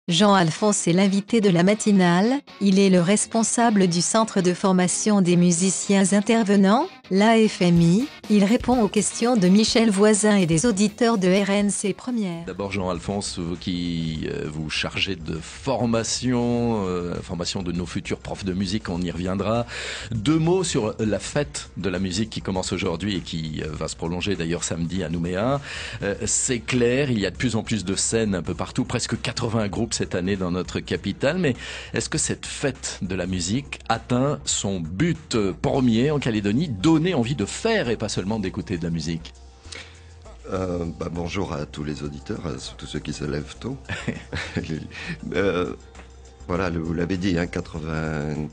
Jean-Alphonse est l'invité de la matinale, il est le responsable du Centre de formation des musiciens intervenants, l'AFMI, il répond aux questions de Michel Voisin et des auditeurs de RNC Première. D'abord Jean-Alphonse, vous qui vous chargez de formation, formation de nos futurs profs de musique, on y reviendra. Deux mots sur la fête de la musique qui commence aujourd'hui et qui va se prolonger d'ailleurs samedi à Nouméa. C'est clair, il y a de plus en plus de scènes un peu partout, presque 80 groupes cette année dans notre capitale, mais est-ce que cette fête de la musique atteint son but premier en Calédonie, donner envie de faire et pas seulement d'écouter de la musique? Bonjour à tous les auditeurs, surtout ceux qui se lèvent tôt. Voilà, vous l'avez dit, 80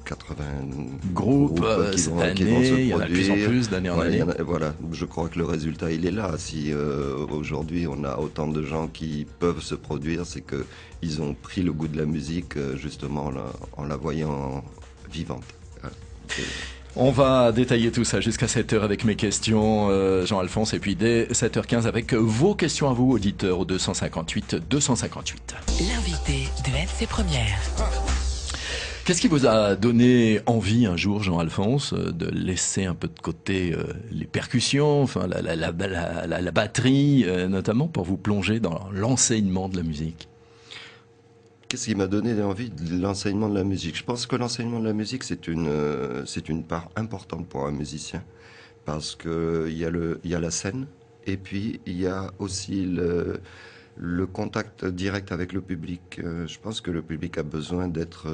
groupes cette année, il y en a de plus en plus d'année en année. Voilà, je crois que le résultat, il est là. Si aujourd'hui on a autant de gens qui peuvent se produire, c'est qu'ils ont pris le goût de la musique justement en la voyant vivante. On va détailler tout ça jusqu'à 7h avec mes questions, Jean-Alphonse, et puis dès 7h15 avec vos questions à vous, auditeurs, au 258 258. L'invité de RNC Première. Qu'est-ce qui vous a donné envie un jour, Jean-Alphonse, de laisser un peu de côté les percussions, enfin la batterie, notamment pour vous plonger dans l'enseignement de la musique? Qu'est-ce qui m'a donné envie de l'enseignement de la musique? Je pense que l'enseignement de la musique, c'est une part importante pour un musicien. Parce qu'il y a la scène, et puis il y a aussi le contact direct avec le public. Je pense que le public a besoin d'être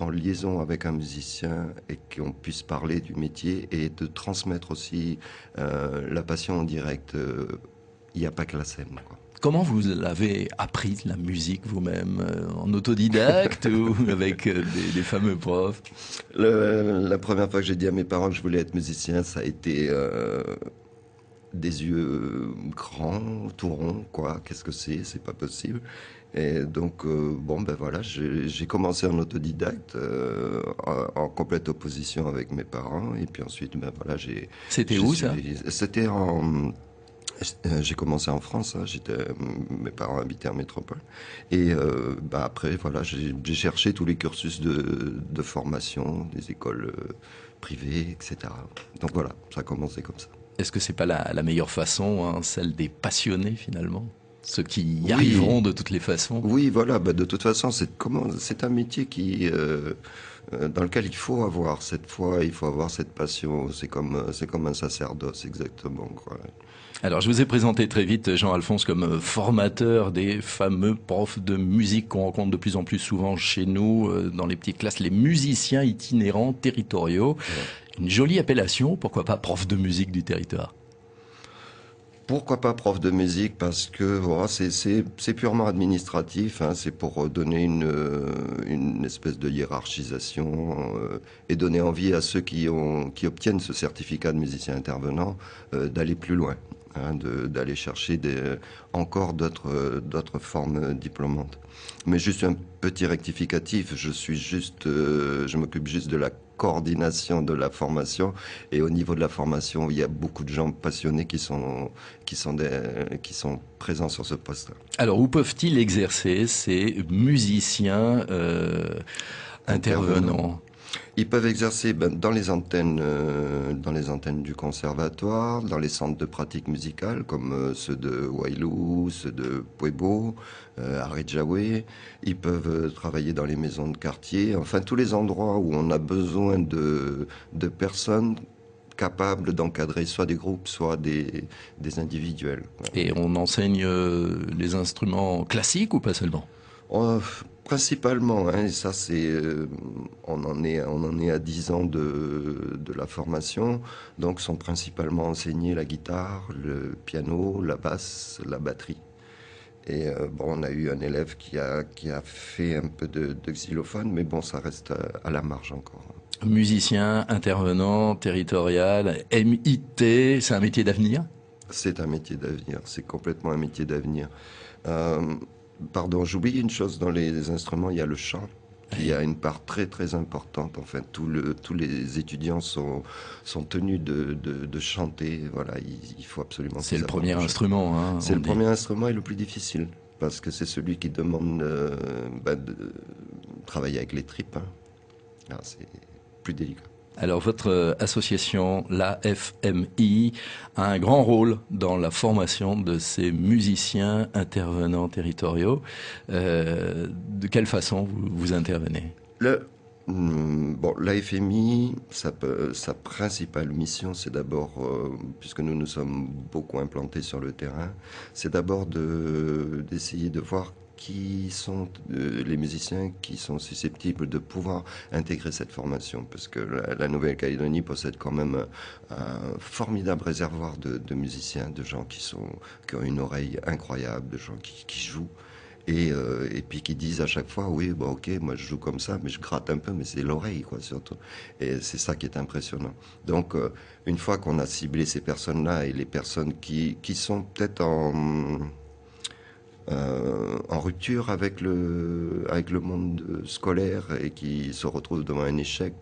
en liaison avec un musicien et qu'on puisse parler du métier et de transmettre aussi la passion en direct. Il n'y a pas que la scène, quoi. Comment vous l'avez appris, la musique, vous-même? En autodidacte ou avec des fameux profs? La première fois que j'ai dit à mes parents que je voulais être musicien, ça a été des yeux grands, tout ronds, quoi. Qu'est-ce que c'est? C'est pas possible. Et donc, voilà, j'ai commencé en autodidacte, en complète opposition avec mes parents. Et puis ensuite, voilà, C'était où, ça? C'était j'ai commencé en France, hein, mes parents habitaient en métropole. Et après, voilà, j'ai cherché tous les cursus de formation, des écoles privées, etc. Donc voilà, ça a commencé comme ça. Est-ce que c'est pas la meilleure façon, hein, celle des passionnés finalement? Ceux qui y arriveront de toutes les façons? Oui, voilà, de toute façon, c'est un métier dans lequel il faut avoir cette foi, il faut avoir cette passion. C'est comme un sacerdoce, exactement, quoi. Alors, je vous ai présenté très vite Jean-Alphonse comme formateur des fameux profs de musique qu'on rencontre de plus en plus souvent chez nous, dans les petites classes, les musiciens itinérants territoriaux. Ouais. Une jolie appellation, pourquoi pas prof de musique du territoire? Pourquoi pas prof de musique? Parce que voilà, c'est purement administratif, hein, c'est pour donner une espèce de hiérarchisation et donner envie à ceux qui obtiennent ce certificat de musicien intervenant d'aller plus loin, hein, d'aller chercher encore d'autres formes diplômantes. Mais juste un petit rectificatif, je m'occupe juste de la coordination de la formation, et au niveau de la formation, il y a beaucoup de gens passionnés qui sont présents sur ce poste. Alors, où peuvent-ils exercer ces musiciens intervenants? Ils peuvent exercer dans les antennes du conservatoire, dans les centres de pratique musicale comme ceux de Wailou, ceux de Puebo, Aridjawe. Ils peuvent travailler dans les maisons de quartier, enfin tous les endroits où on a besoin de personnes capables d'encadrer soit des groupes, soit des individuels. Et on enseigne les instruments classiques ou pas seulement? Principalement, hein, et ça on en est à 10 ans de la formation, donc sont principalement enseignés la guitare, le piano, la basse, la batterie. Et on a eu un élève qui a fait un peu de xylophone, mais bon, ça reste à la marge encore. Musicien, intervenant, territorial, MIT, c'est un métier d'avenir? C'est un métier d'avenir, c'est complètement un métier d'avenir. Pardon, j'oublie une chose, dans les instruments, il y a le chant, qui a une part très très importante. Enfin, tous les étudiants sont tenus de chanter. Voilà, il faut absolument. C'est le premier instrument, hein. C'est le premier instrument et le plus difficile. parce que c'est celui qui demande de travailler avec les tripes. Hein. Alors, c'est plus délicat. Alors votre association, l'AFMI, a un grand rôle dans la formation de ces musiciens intervenants territoriaux. De quelle façon vous intervenez? L'AFMI, sa principale mission, c'est d'abord, puisque nous nous sommes beaucoup implantés sur le terrain, c'est d'abord d'essayer de voir qui sont les musiciens qui sont susceptibles de pouvoir intégrer cette formation, parce que la Nouvelle-Calédonie possède quand même un formidable réservoir de musiciens, de gens qui ont une oreille incroyable, de gens qui jouent. Et puis qui disent à chaque fois, oui, bon, ok, moi je joue comme ça, mais je gratte un peu, mais c'est l'oreille, quoi, surtout. Et c'est ça qui est impressionnant. Donc, une fois qu'on a ciblé ces personnes-là et les personnes qui sont peut-être en rupture avec le monde scolaire et qui se retrouvent devant un échec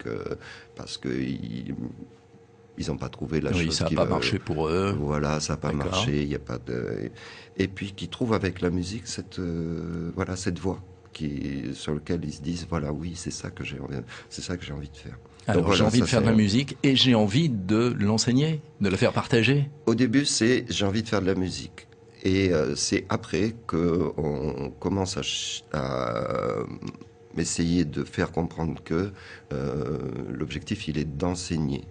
parce que ils n'ont pas trouvé la chose. Ça n'a pas marché pour eux. Voilà, ça n'a pas marché. Il y a pas de. Et puis qui trouvent avec la musique cette voix sur laquelle ils se disent voilà, oui, c'est ça que j'ai envie de faire. Alors donc, j'ai envie de faire de la musique et j'ai envie de l'enseigner, de la faire partager. Au début, c'est j'ai envie de faire de la musique. Et c'est après qu'on commence à essayer de faire comprendre que l'objectif, il est d'enseigner.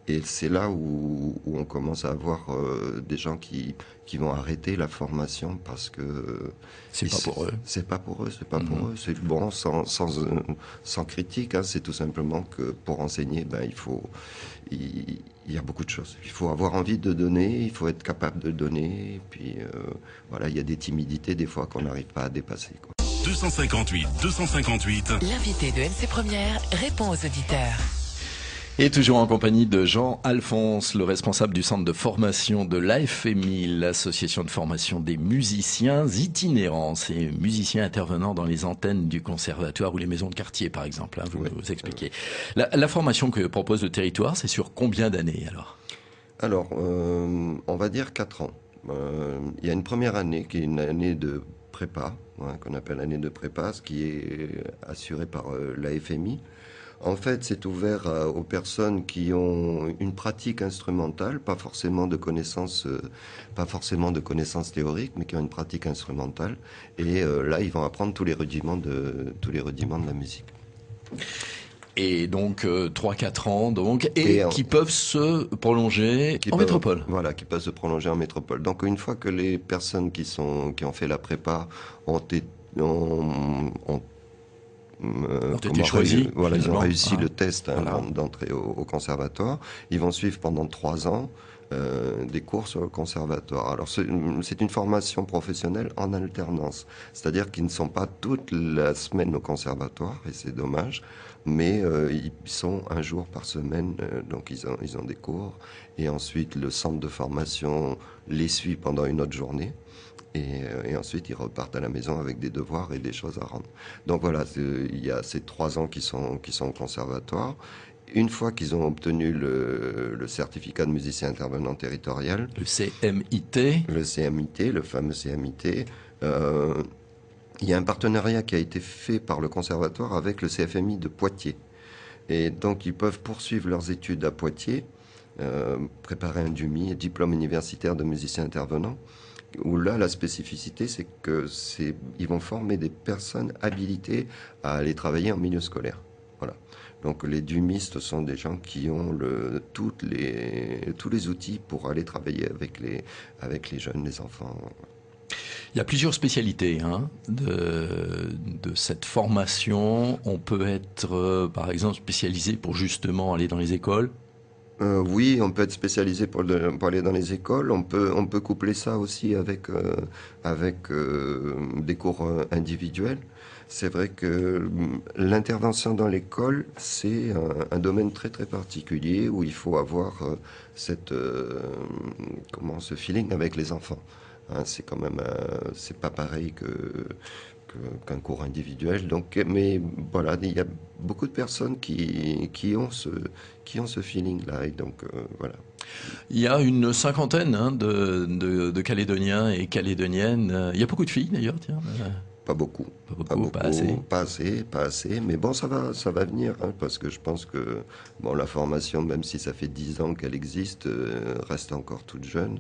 Et c'est là où on commence à avoir des gens qui vont arrêter la formation parce que c'est pas pour eux. C'est pas pour eux, c'est pas pour eux. C'est bon, sans critique. Hein, c'est tout simplement que pour enseigner, il y a beaucoup de choses. Il faut avoir envie de donner, il faut être capable de donner. Et puis il y a des timidités des fois qu'on n'arrive pas à dépasser, quoi. 258. L'invité de MC Première répond aux auditeurs. Et toujours en compagnie de Jean Alphonse, le responsable du centre de formation de l'AFMI, l'association de formation des musiciens itinérants, ces musiciens intervenant dans les antennes du conservatoire ou les maisons de quartier, par exemple, hein, vous expliquez. La formation que propose le territoire, c'est sur combien d'années alors? Alors, on va dire 4 ans. Il y a une première année qui est une année de prépa, qu'on appelle l'année de prépa, ce qui est assuré par l'AFMI. En fait, c'est ouvert aux personnes qui ont une pratique instrumentale, pas forcément de connaissances théoriques, mais qui ont une pratique instrumentale. Et là, ils vont apprendre tous les rudiments de la musique. Et donc 3-4 ans, qui peuvent se prolonger en métropole. Voilà, qui peuvent se prolonger en métropole. Donc une fois que les personnes qui ont fait la prépa ont été choisis. Ils ont réussi le test d'entrée au conservatoire. Ils vont suivre pendant 3 ans des cours sur le conservatoire. Alors c'est une formation professionnelle en alternance, c'est-à-dire qu'ils ne sont pas toute la semaine au conservatoire, et c'est dommage, mais ils sont un jour par semaine, donc ils ont des cours, et ensuite le centre de formation les suit pendant une autre journée. Et ensuite, ils repartent à la maison avec des devoirs et des choses à rendre. Donc voilà, il y a ces 3 ans qui sont au conservatoire. Une fois qu'ils ont obtenu le certificat de musicien intervenant territorial, le CMIT, le fameux CMIT, il y a un partenariat qui a été fait par le conservatoire avec le CFMI de Poitiers. Et donc, ils peuvent poursuivre leurs études à Poitiers, préparer un DUMI, diplôme universitaire de musicien intervenant, où là, la spécificité, c'est qu'ils vont former des personnes habilitées à aller travailler en milieu scolaire. Voilà. Donc les DUMistes sont des gens qui ont tous les outils pour aller travailler avec les jeunes, les enfants. Il y a plusieurs spécialités de cette formation. On peut être, par exemple, spécialisé pour justement aller dans les écoles. Oui, on peut être spécialisé pour aller dans les écoles. On peut coupler ça aussi avec des cours individuels. C'est vrai que l'intervention dans l'école, c'est un domaine très très particulier où il faut avoir ce feeling avec les enfants. Hein, c'est quand même c'est pas pareil que qu'un cours individuel. Donc, mais voilà, il y a beaucoup de personnes qui ont ce feeling-là. Et donc, voilà. Il y a une cinquantaine de Calédoniens et Calédoniennes. Il y a beaucoup de filles d'ailleurs, tiens. Pas beaucoup. Pas beaucoup, pas assez. Pas assez. Mais bon, ça va venir, hein, parce que je pense que bon, la formation, même si ça fait 10 ans qu'elle existe, reste encore toute jeune.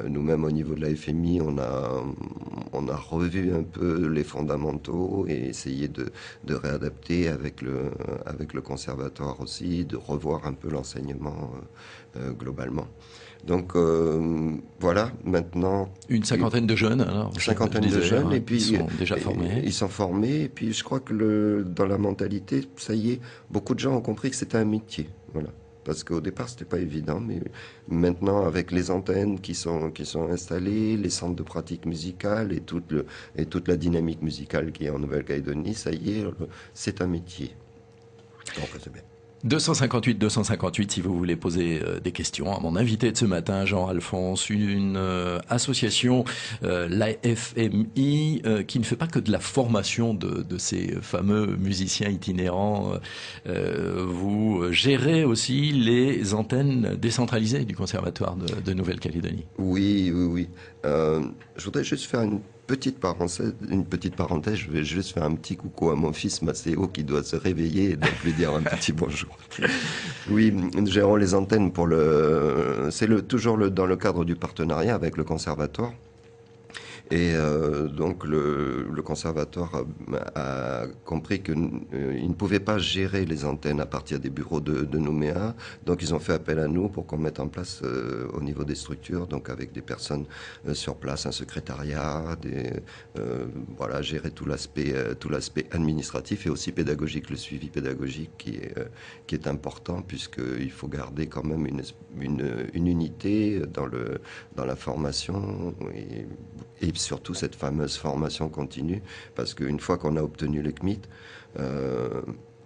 Nous-mêmes, au niveau de la FMI, on a revu un peu les fondamentaux et essayé de réadapter avec le conservatoire aussi, de revoir un peu l'enseignement globalement. Donc voilà, maintenant... Une cinquantaine de jeunes, alors. Une cinquantaine de jeunes, et puis... Ils sont déjà formés. Ils sont formés, et puis je crois que dans la mentalité, ça y est, beaucoup de gens ont compris que c'était un métier. Voilà. Parce qu'au départ, c'était pas évident, mais maintenant, avec les antennes qui sont installées, les centres de pratique musicale et toute la dynamique musicale qui est en Nouvelle-Calédonie, ça y est, c'est un métier. Donc, c'est bien. 258 si vous voulez poser des questions à mon invité de ce matin, Jean-Alphonse, une association, l'AFMI, qui ne fait pas que de la formation de ces fameux musiciens itinérants. Vous gérez aussi les antennes décentralisées du Conservatoire de Nouvelle-Calédonie. Oui. Je voudrais juste faire une petite parenthèse, je vais juste faire un petit coucou à mon fils Maceo qui doit se réveiller et donc lui dire un petit bonjour. Oui, nous gérons les antennes toujours dans le cadre du partenariat avec le conservatoire. Et donc le conservatoire a compris qu'il ne pouvait pas gérer les antennes à partir des bureaux de Nouméa. Donc ils ont fait appel à nous pour qu'on mette en place au niveau des structures, donc avec des personnes sur place, un secrétariat, voilà, gérer tout l'aspect administratif et aussi pédagogique, le suivi pédagogique qui est important puisqu'il faut garder quand même une unité dans la formation et surtout cette fameuse formation continue, parce qu'une fois qu'on a obtenu le CMIT,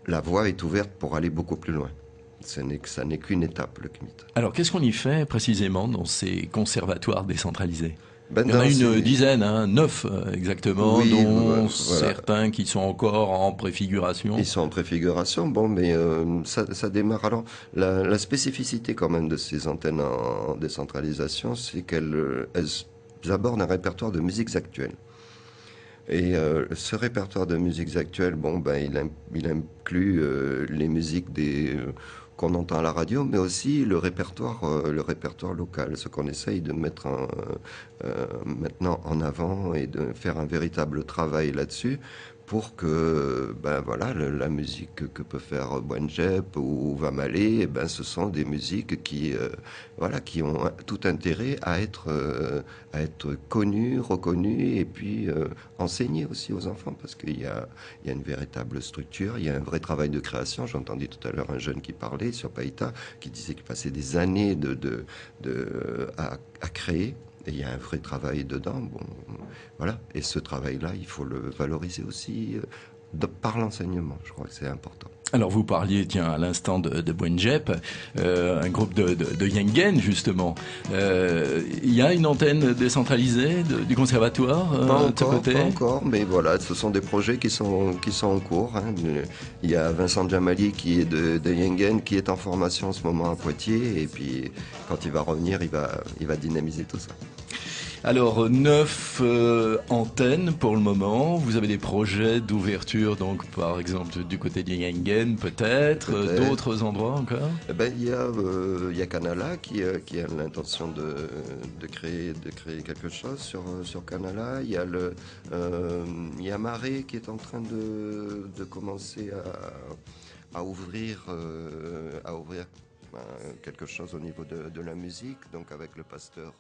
la voie est ouverte pour aller beaucoup plus loin. Ça n'est qu'une étape, le CMIT. Alors, qu'est-ce qu'on y fait précisément dans ces conservatoires décentralisés ? Il y en a une dizaine, 9 exactement, oui, dont voilà. certains qui sont encore en préfiguration. Ils sont en préfiguration, bon, mais ça démarre. Alors, la spécificité quand même de ces antennes en décentralisation, c'est qu'elles abordent un répertoire de musiques actuelles. Et ce répertoire de musiques actuelles, bon, il inclut les musiques qu'on entend à la radio, mais aussi le répertoire local, ce qu'on essaye de mettre maintenant en avant et de faire un véritable travail là-dessus pour que voilà, la musique que peut faire Buenjep ou Vamalé, ce sont des musiques qui ont tout intérêt à être connues, reconnues et puis enseignées aussi aux enfants parce qu'il y a une véritable structure, il y a un vrai travail de création. J'ai entendu tout à l'heure un jeune qui parlait sur Païta, qui disait qu'il passait des années à créer. Et il y a un vrai travail dedans. Bon, voilà. Et ce travail-là, il faut le valoriser aussi par l'enseignement. Je crois que c'est important. Alors vous parliez, tiens, à l'instant de Buenjep, un groupe de Yengen, justement. Il y a une antenne décentralisée du conservatoire de ce côté ? Pas encore, mais voilà, ce sont des projets qui sont en cours. Hein. Il y a Vincent Djamali qui est de Yengen, qui est en formation en ce moment à Poitiers, et puis quand il va revenir, il va dynamiser tout ça. Alors, 9 antennes pour le moment. Vous avez des projets d'ouverture, donc par exemple du côté de Yengen, peut-être d'autres endroits encore. Il y a Canala qui a l'intention de créer quelque chose sur Canala. Il y a Marais qui est en train de commencer à ouvrir quelque chose au niveau de la musique, donc avec le pasteur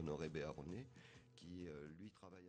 Honoré Béaronnet, qui lui travaille